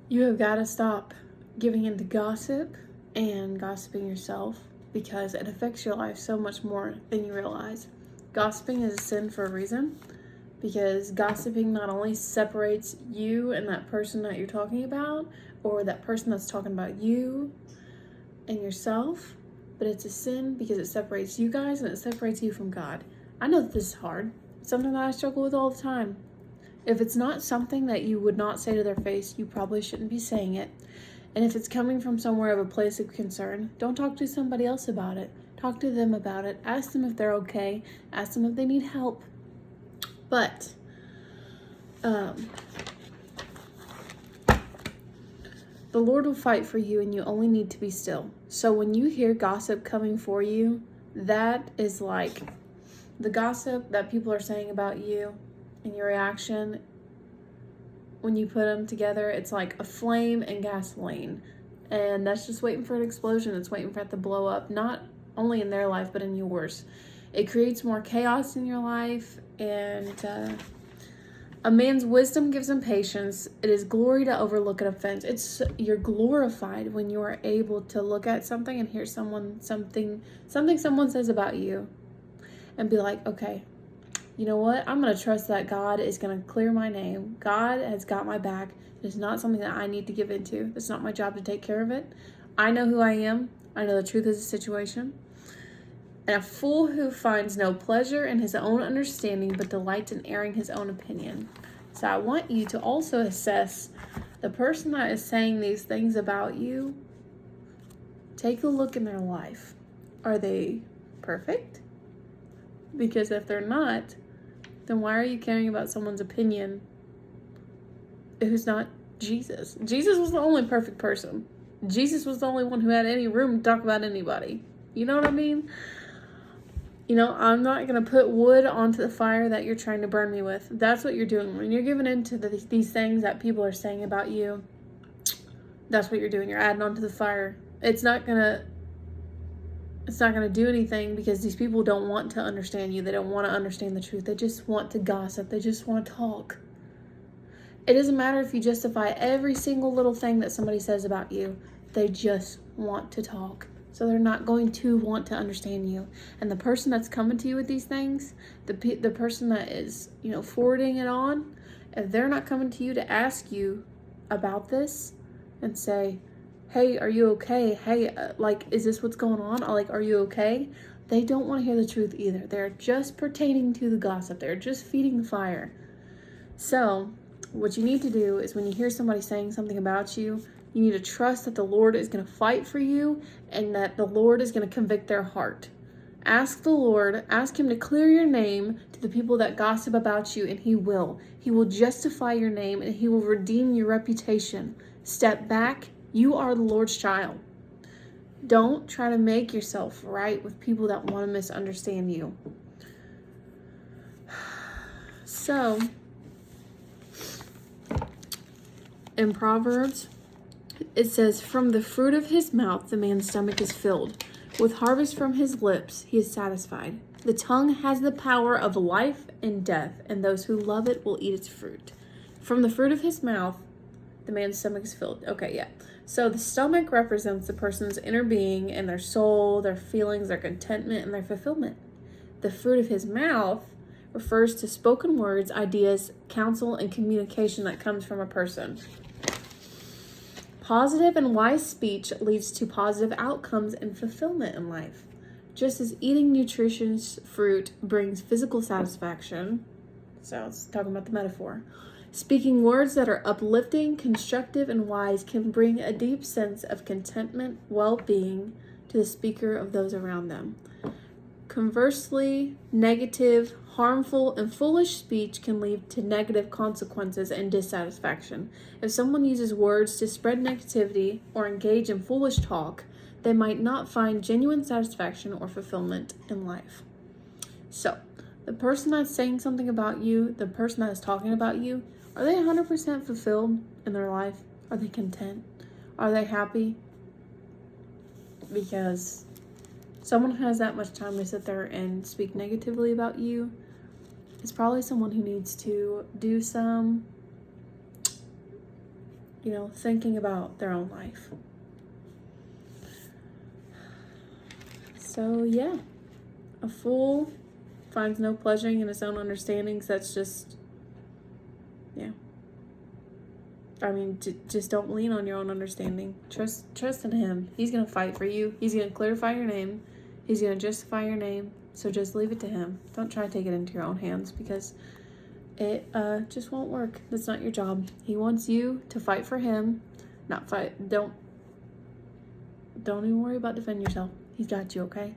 You have got to stop giving into gossip and gossiping yourself because it affects your life so much more than you realize. Gossiping is a sin for a reason because gossiping not only separates you and that person that you're talking about or that person that's talking about you and yourself, but it's a sin because it separates you guys and it separates you from God. I know that this is hard. It's something that I struggle with all the time. If it's not something that you would not say to their face, you probably shouldn't be saying it. And if it's coming from somewhere of a place of concern, don't talk to somebody else about it. Talk to them about it. Ask them if they're okay. Ask them if they need help. But the Lord will fight for you, and you only need to be still. So when you hear gossip coming for you, that is like the gossip that people are saying about you and your reaction. When you put them together, it's like a flame and gasoline. And that's just waiting for an explosion. It's waiting for it to blow up, not only in their life, but in yours. It creates more chaos in your life, and a man's wisdom gives him patience. It is glory to overlook an offense. You're glorified when you are able to look at something and hear something someone says about you and be like, okay, you know what? I'm going to trust that God is going to clear my name. God has got my back. It's not something that I need to give into. It's not my job to take care of it. I know who I am. I know the truth of the situation. And a fool who finds no pleasure in his own understanding, but delights in airing his own opinion. So I want you to also assess the person that is saying these things about you. Take a look in their life. Are they perfect? Because if they're not, then why are you caring about someone's opinion who's not Jesus? Jesus was the only perfect person. Jesus was the only one who had any room to talk about anybody. You know what I mean? You know, I'm not going to put wood onto the fire that you're trying to burn me with. That's what you're doing. When you're giving in to these things that people are saying about you, that's what you're doing. You're adding onto the fire. It's not going to do anything because these people don't want to understand you. They don't want to understand the truth. They just want to gossip. They just want to talk. It doesn't matter if you justify every single little thing that somebody says about you. They just want to talk. So they're not going to want to understand you. And the person that's coming to you with these things, the person that is, forwarding it on, if they're not coming to you to ask you about this and say, hey, are you okay? Hey, is this what's going on? Are you okay? They don't want to hear the truth either. They're just pertaining to the gossip. They're just feeding the fire. So what you need to do is when you hear somebody saying something about you, you need to trust that the Lord is going to fight for you and that the Lord is going to convict their heart. Ask the Lord, ask Him to clear your name to the people that gossip about you, and He will. He will justify your name and He will redeem your reputation. Step back. You are the Lord's child. Don't try to make yourself right with people that want to misunderstand you. So, in Proverbs, it says, from the fruit of his mouth the man's stomach is filled. With harvest from his lips he is satisfied. The tongue has the power of life and death, and those who love it will eat its fruit. From the fruit of his mouth the man's stomach is filled. Okay, yeah. So the stomach represents the person's inner being and their soul, their feelings, their contentment, and their fulfillment. The fruit of his mouth refers to spoken words, ideas, counsel, and communication that comes from a person. Positive and wise speech leads to positive outcomes and fulfillment in life. Just as eating nutritious fruit brings physical satisfaction, so it's talking about the metaphor, speaking words that are uplifting, constructive, and wise can bring a deep sense of contentment, well-being to the speaker of those around them. Conversely, negative, harmful, and foolish speech can lead to negative consequences and dissatisfaction. If someone uses words to spread negativity or engage in foolish talk, they might not find genuine satisfaction or fulfillment in life. So, the person that's saying something about you, the person that is talking about you, are they 100% fulfilled in their life? Are they content? Are they happy? Because someone who has that much time to sit there and speak negatively about you is probably someone who needs to do some thinking about their own life. So, yeah. A fool finds no pleasure in his own understandings. That's just, yeah. I mean, just don't lean on your own understanding. Trust in him. He's going to fight for you. He's going to clarify your name. He's going to justify your name. So just leave it to him. Don't try to take it into your own hands, because it just won't work. That's not your job. He wants you to fight for him, not fight. Don't even worry about defending yourself. He's got you, okay?